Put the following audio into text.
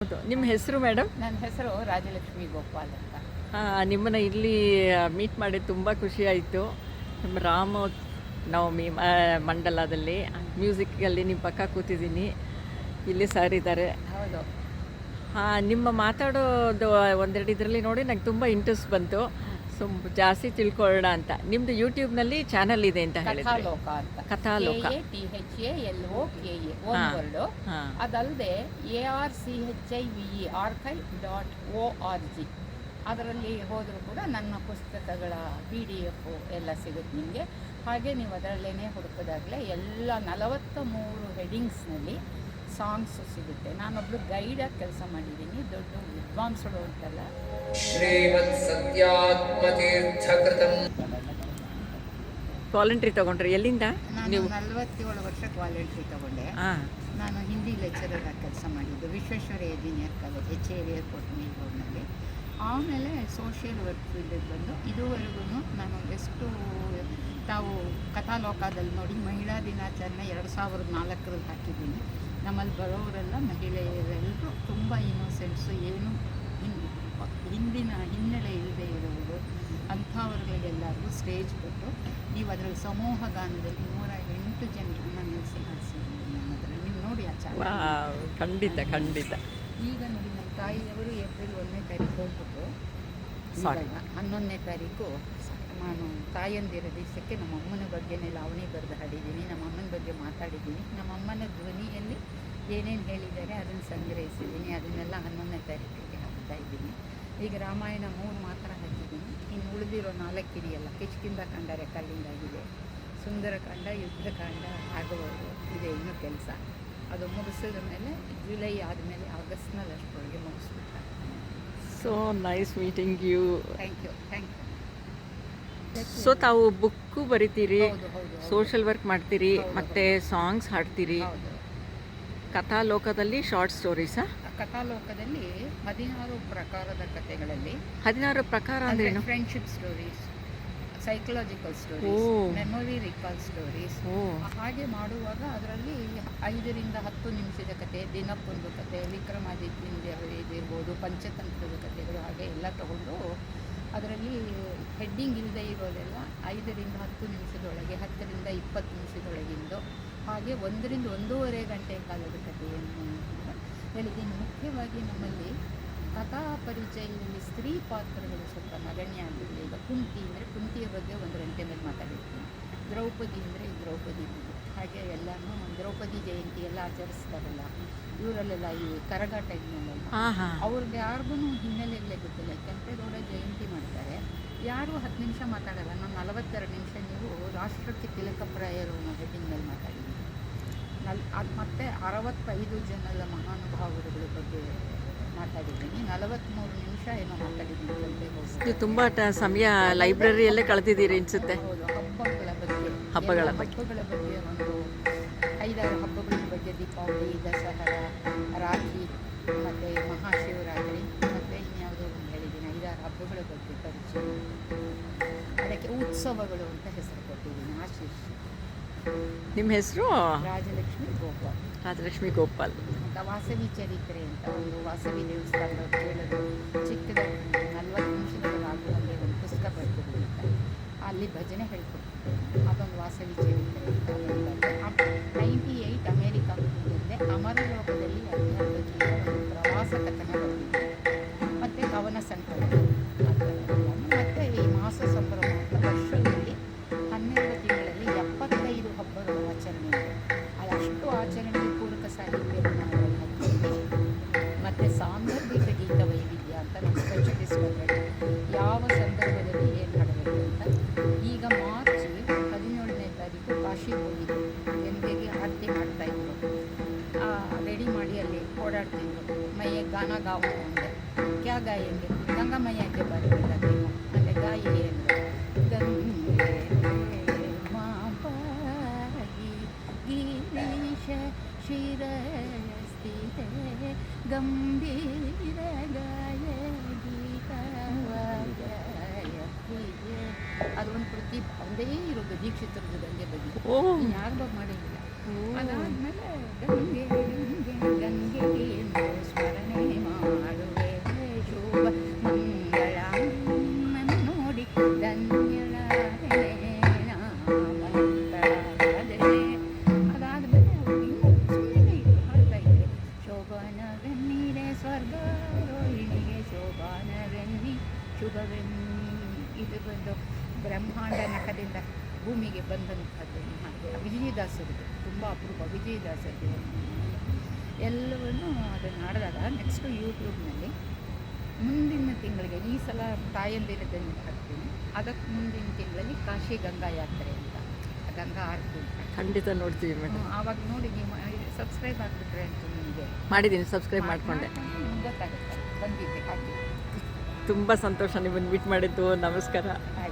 ಹೌದು. ನಿಮ್ಮ ಹೆಸರು ಮೇಡಮ್? ನನ್ನ ಹೆಸರು ರಾಜಲಕ್ಷ್ಮಿ ಗೋಪಾಲ್ ಅಂತ. ನಿಮ್ಮನ್ನು ಇಲ್ಲಿ ಮೀಟ್ ಮಾಡಿ ತುಂಬ ಖುಷಿ ಆಯಿತು. ನಮ್ಮ ರಾಮ ನವಮಿ ಮಂಡಲದಲ್ಲಿ ಮ್ಯೂಸಿಕ್ಕಲ್ಲಿ ನಿಮ್ಮ ಪಕ್ಕ ಕೂತಿದ್ದೀನಿ. ಇಲ್ಲಿ ಸರ್ ಇದ್ದಾರೆ. ಹೌದು. ನಿಮ್ಮ ಮಾತಾಡೋದು ಒಂದೆರಡು ಇದರಲ್ಲಿ ನೋಡಿ ನಂಗೆ ತುಂಬ ಇಂಟ್ರೆಸ್ಟ್ ಬಂತು. ಜಾಸ್ತಿ ತಿಳ್ಕೊಳ್ಳೋಣ ಅಂತ. ನಿಮ್ಮದು ಯೂಟ್ಯೂಬ್ನಲ್ಲಿ ಚಾನಲ್ ಇದೆ ಅಂತ ಹೇಳಿದ್ರೆ, ಕಥಾಲೋಕ ಅಂತ. ಕಥಾಲೋಕ. KATHALOKA ಒಂದು ವರ್ಡು. ಅದಲ್ಲದೆ ARCHIVE archive.org ಅದರಲ್ಲಿ ಹೋದರೂ ಕೂಡ ನನ್ನ ಪುಸ್ತಕಗಳ PDF ಎಲ್ಲ ಸಿಗುತ್ತೆ ನಿಮಗೆ. ಹಾಗೆ ನೀವು ಅದರಲ್ಲೇ ಹುಡುಕೋದಾಗಲೇ ಎಲ್ಲ 43 ಹೆಡಿಂಗ್ಸ್ನಲ್ಲಿ ಸಾಂಗ್ಸ್ ಸಿಗುತ್ತೆ. ನಾನೊಬ್ಳು ಗೈಡಾಗಿ ಕೆಲಸ ಮಾಡಿದ್ದೀನಿ, ದೊಡ್ಡ ವಿದ್ವಾಂಸರು ಅಂತಲ್ಲ. ಶ್ರೀಮತ್ ಸತ್ಯಾತ್ಮತೀರ್ಥಕೃತಂ. ವಾಲಂಟ್ರಿ ತೊಗೊಂಡ್ರಿ ಎಲ್ಲಿಂದ? ನಾನು 47 ವರ್ಷಕ್ಕೆ ವಾಲಂಟ್ರಿ ತೊಗೊಂಡೆ. ನಾನು ಹಿಂದಿ ಲೆಕ್ಚರರ್ ಆಗಿ ಕೆಲಸ ಮಾಡಿದ್ದು Visvesvaraya junior college HAL airport ಮೇಲ್ ರೋಡ್ನಲ್ಲಿ. ಆಮೇಲೆ ಸೋಷಿಯಲ್ ವರ್ಕ್ ಫೀಲ್ಡಿಗೆ ಬಂದು ಇದುವರೆಗೂ ನಾನು ಎಷ್ಟು ತಾವು ಕಥಾಲೋಕದಲ್ಲಿ ನೋಡಿ ಮಹಿಳಾ ದಿನಾಚರಣೆ 2004ರಲ್ಲಿ ಹಾಕಿದ್ದೀನಿ. ನಮ್ಮಲ್ಲಿ ಬರೋರೆಲ್ಲ ಮಹಿಳೆಯರೆಲ್ಲರೂ ತುಂಬ ಇನ್ನೋಸೆಂಟ್ಸು, ಏನು ಹಿಂದಿನ ಹಿನ್ನೆಲೆ ಇಲ್ಲದೆ ಇರೋರು, ಅಂಥವ್ರಿಗೆಲ್ಲರಿಗೂ ಸ್ಟೇಜ್ ಕೊಟ್ಟು ನೀವು ಅದರಲ್ಲಿ ಸಮೂಹ ಗಾನದಲ್ಲಿ 108 ಜನರನ್ನ ನಿಲ್ಲಿಸಿ ಹಾಡಿಸಿದ್ದೀನಿ. ನಾನು ಅದರಲ್ಲಿ ನೀವು ನೋಡಿ ಆ ಚಾನಲ್. ಖಂಡಿತ. ಈಗ ನೋಡಿ ನಮ್ಮ ತಾಯಿಯವರು ಏಪ್ರಿಲ್ 1ನೇ ತಾರೀಕು ಹೋಗ್ಬಿಟ್ಟು, ಇವಾಗ 11ನೇ ತಾರೀಕು ನಾನು ತಾಯಂದಿರ ದಿವಸಕ್ಕೆ ನಮ್ಮ ಅಮ್ಮನ ಬಗ್ಗೆನೇ ಲಾವಣಿ ಬರೆದು ಹಾಡಿದ್ದೀನಿ. ನಮ್ಮ ಅಮ್ಮನ ಬಗ್ಗೆ ಮಾತಾಡಿದ್ದೀನಿ. ನಮ್ಮ ಅಮ್ಮನ ಧ್ವನಿಯಲ್ಲಿ ಏನೇನು ಹೇಳಿದ್ದಾರೆ ಅದನ್ನು ಸಂಗ್ರಹಿಸಿದ್ದೀನಿ. ಅದನ್ನೆಲ್ಲ 11ನೇ ತಾರೀಕಿಗೆ ಹಾಕ್ತಾ ಇದ್ದೀನಿ. ಈಗ ರಾಮಾಯಣ 3 ಮಾತ್ರ ಹಾಕಿದ್ದೀನಿ. ಇನ್ನು ಉಳಿದಿರೋ 4 ಇದೆಯಲ್ಲ, ಕಿಷ್ಕಿಂಧ ಕಾಂಡ ರೆಕಾರ್ಡಿಂಗ್, ಸುಂದರಕಾಂಡ, ಯುದ್ಧಕಾಂಡ ಆಗುವುದು ಇದೆ ಇನ್ನೂ ಕೆಲಸ. ಅದು ಮುಗಿಸಿದ ಮೇಲೆ ಜುಲೈ ಆದಮೇಲೆ ಆಗಸ್ಟ್ನಲ್ಲಿ ಅಷ್ಟರೊಳಗೆ ಮುಗಿಸ್ಬಿಡ್ತಾರೆ. So nice meeting you. Thank you. So ತಾವು ಬುಕ್ಕು ಬರಿತೀರಿ, ಹೌದು. ಸೋಷಲ್ ವರ್ಕ್ ಮಾಡ್ತೀರಿ, ಮತ್ತು ಸಾಂಗ್ಸ್ ಹಾಡ್ತೀರಿ. ಹೌದು. ಕಥಾಲೋಕದಲ್ಲಿ ಶಾರ್ಟ್ ಸ್ಟೋರೀಸಾ? ಕಥಾಲೋಕದಲ್ಲಿ 16 ಪ್ರಕಾರದ ಕಥೆಗಳಲ್ಲಿ 16 ಪ್ರಕಾರ ಅಂದ್ರೇನು? Friendship stories, psychological stories, memory recall stories. ಹಾಗೆ ಮಾಡುವಾಗ ಅದರಲ್ಲಿ 5 ರಿಂದ 10 ನಿಮಿಷದ ಕತೆ, ದಿನಕ್ಕೊಂದು ಕತೆ, ವಿಕ್ರಮಾದಿತ್ಯ ಇದಿರ್ಬೋದು, ಪಂಚತಂತ್ರದ ಕಥೆಗಳು, ಹಾಗೆ ಎಲ್ಲ ತಗೊಂಡು ಅದರಲ್ಲಿ ಹೆಡ್ಡಿಂಗ್ ಇಲ್ಲದೆ ಇರೋದೆಲ್ಲ 5 ರಿಂದ 10 ನಿಮಿಷದೊಳಗೆ, 10 ರಿಂದ 20 ನಿಮಿಷದೊಳಗಿಂದು, ಹಾಗೆ 1 ರಿಂದ 1.5 ಗಂಟೆ ಕಾಲದ ಕಥೆಯನ್ನು ಹೇಳಿದ್ದೀನಿ. ಮುಖ್ಯವಾಗಿ ನಮ್ಮಲ್ಲಿ ಕಥಾ ಪರಿಚಯದಲ್ಲಿ ಸ್ತ್ರೀ ಪಾತ್ರಗಳು ಸ್ವಲ್ಪ ನಗಣ್ಯ ಆಗಿರಲಿ. ಈಗ ಕುಂತಿ ಅಂದರೆ ಕುಂತಿಯ ಬಗ್ಗೆ 1 ಗಂಟೆ ಮೇಲೆ ಮಾತಾಡಿರ್ತೀನಿ. ದ್ರೌಪದಿ ಅಂದರೆ ದ್ರೌಪದಿ ಬಗ್ಗೆ, ಹಾಗೆ ಎಲ್ಲನೂ ದ್ರೌಪದಿ ಜಯಂತಿ ಎಲ್ಲ ಆಚರಿಸ್ತಾರಲ್ಲ ಇವರಲ್ಲೆಲ್ಲ, ಈ ಕರಗಾಟ ಇದನ್ನೆಲ್ಲ ಅವ್ರಿಗೆ ಯಾರಿಗೂ ಹಿನ್ನೆಲೆಗಳೇ ಗೊತ್ತಿಲ್ಲ. ಕೆಂಪೇಗೌಡ ಜಯಂತಿ ಮಾಡ್ತಾರೆ, ಯಾರೂ 10 ನಿಮಿಷ ಮಾತಾಡಲ್ಲ. ನಾನು 42 ನಿಮಿಷ ನೀವು ರಾಷ್ಟ್ರಕ್ಕೆ ತಿಲಕಪ್ರಾಯರು ಹೆಡ್ಡಿಂಗ್ ಮೇಲೆ ಮಾತಾಡಿದ್ದೀನಿ. ಅದು ಮತ್ತೆ 65 ಜನರ ಮಹಾನುಭಾವರುಗಳ ಬಗ್ಗೆ ಮಾತಾಡಿದ್ದೀನಿ. 43 ನಿಮಿಷ ಏನೋ ಮಾತಾಡಿದ್ದೀನಿ ಕೆಂಪೇಗೌಡ. ನೀವು ತುಂಬ ಸಮಯ ಲೈಬ್ರರಿಯಲ್ಲೇ ಕಳೆದಿದ್ದೀರಿ ಅನಿಸುತ್ತೆ. ಹೌದು. ಹಬ್ಬಗಳ ಬಗ್ಗೆ ಒಂದು 5-6 ಹಬ್ಬಗಳ ಬಗ್ಗೆ, ದೀಪಾವಳಿ, ದಸರಾ, ರಾಖಿ, ಮತ್ತು ಮಹಾಶಿವರಾತ್ರಿ, ಮತ್ತು ಇನ್ಯಾವುದೋ ಒಂದು ಹೇಳಿದ್ದೀನಿ. 5-6 ಹಬ್ಬಗಳ ಬಗ್ಗೆ ಪರಿಚಯ. ಅದಕ್ಕೆ ಉತ್ಸವಗಳು ಅಂತ ಹೆಸರು ಕೊಟ್ಟಿದ್ದೀನಿ. ಆಶೀಶ್. ನಿಮ್ಮ ಹೆಸರು? ರಾಜಲಕ್ಷ್ಮಿ ಗೋಪಾಲ್ ಅಂತ. ವಾಸವಿ ಚರಿತ್ರೆ ಅಂತ ಒಂದು ವಾಸವಿ ದೇವಸ್ಥಾನದ ಕೇಳೋದು ಚಿಕ್ಕದ 40 ನಿಮಿಷದೊಳಗಾಗುವಂತೆ ಒಂದು ಪುಸ್ತಕ ಬರ್ತಿದ್ದೀನಿ ಅಂತ. ಅಲ್ಲಿ ಭಜನೆ ಹೇಳ್ಕೊಡ್ತಿದ್ದೆ. ಅದೊಂದು ವಾಸವಿ ಚರಿತ್ರೆ ಅಂತ. 98 ಅಮೇರಿಕಾಗೆ ಹೋಗಿದ್ದೆ. ಅಮರಲೋಕದಲ್ಲಿ ಅಧ್ಯಾತ್ಮಕ್ಕೆ ಒಂದು ಪ್ರವಾಸ ಕಥನ ಬರ್ತಿದ್ದೆ, ಮತ್ತು ಕವನ ಸಂಕಲನ, ಮತ್ತು ಈ ಮಾಸ ಸಂಭ್ರಮ ಅಂತ ವರ್ಷದಲ್ಲಿ 12 ತಿಂಗಳಲ್ಲಿ 75 ಹಬ್ಬಗಳ ಆಚರಣೆ ಇದೆ. ಅದಷ್ಟು ಆಚರಣೆಗೆ ಪೂರಕ ಸಾಹಿತ್ಯವನ್ನು ಹಾಕಿದ್ದೀನಿ. ಮತ್ತು ಸಾಂದರ್ಭಿಕ ಗೀತ ವೈವಿಧ್ಯ ಅಂತ ನಮ್ಮ ಸ್ಪೆಷಲಿಸ್ಟ್ ಅದರಲ್ಲಿ ಯಾವ ಸಂದರ್ಭದಲ್ಲಿ ಏನು ಹಾಡಬೇಕು ಅಂತ. ಈಗ ಮಾರ್ಚ್ 17ನೇ ತಾರೀಕು ಕಾಶಿಗೆ ಹೋಗಿದ್ದೆ. ಗಂಗೆಗೆ ಆರತಿ ಮಾಡ್ತಾಯಿದ್ರು, ರೆಡಿ ಮಾಡಿ ಅಲ್ಲಿ ಓಡಾಡ್ತಿದ್ರು. ಮೈಯ ಗಾನ ಗಾವು ಅಂದೆ, ಕ್ಯಾ ಗಾಯಂಗೆ? ಗಂಗಾ ಮೈಯಾಗೆ ಬರಲಿಲ್ಲ ನೀವು ಅಂದರೆ ಗಾಯಿ ಅಂದರೆ ಗಂಗೆ ಮಾಪಾಗಿ ಗಿರೀಶ ಶಿರಸ್ತಿದೆ ಗಂಭೀರ ಗಾಯ ಗೀತವಾಯ. ಅದು ಒಂದು ಕೃತಿ ಒಂದೇ ಇರೋದು ದೀಕ್ಷಿತರದ ಗಂಗೆ ಬಗ್ಗೆ, ಯಾರು ಮಾಡಿಲ್ಲ. ಅದಾದಮೇಲೆ ಗಂಗೆ ಗಂಗೆ ಗಂಗೆ ಎಂದು ಸ್ಮರಣೆ ವಿಜಯದಾಸರದು ತುಂಬ ಅಪರೂಪ, ವಿಜಯದಾಸರದು ಎಲ್ಲವನ್ನು ಅದನ್ನು ಹಾಡಿದಾಗ ನೆಕ್ಸ್ಟು ಯೂಟ್ಯೂಬ್ನಲ್ಲಿ ಮುಂದಿನ ತಿಂಗಳಿಗೆ, ಈ ಸಲ ತಾಯಂದಿರದಲ್ಲಿ ಹಾಕ್ತೀನಿ, ಅದಕ್ಕೆ ಮುಂದಿನ ತಿಂಗಳಲ್ಲಿ ಕಾಶಿ ಗಂಗಾ ಯಾತ್ರೆ ಅಂತ, ಗಂಗಾ ಆರತಿ ಖಂಡಿತ ನೋಡ್ತೀವಿ ಮೇಡಮ್. ಆವಾಗ ನೋಡಿ ನೀವು ಸಬ್ಸ್ಕ್ರೈಬ್ ಆಗಿಬಿಟ್ರೆ ಅಂತ ನಿಮಗೆ ಮಾಡಿದ್ದೀನಿ, ಸಬ್ಸ್ಕ್ರೈಬ್ ಮಾಡಿಕೊಂಡೆ. ಗೊತ್ತಾಗುತ್ತೆ ಬಂದಿದ್ದೆ ಹಾಗೆ. ತುಂಬ ಸಂತೋಷ ನಿಮ್ಮನ್ನು ಮೀಟ್ ಮಾಡಿದ್ದು. ನಮಸ್ಕಾರ. ಆಯ್ತು.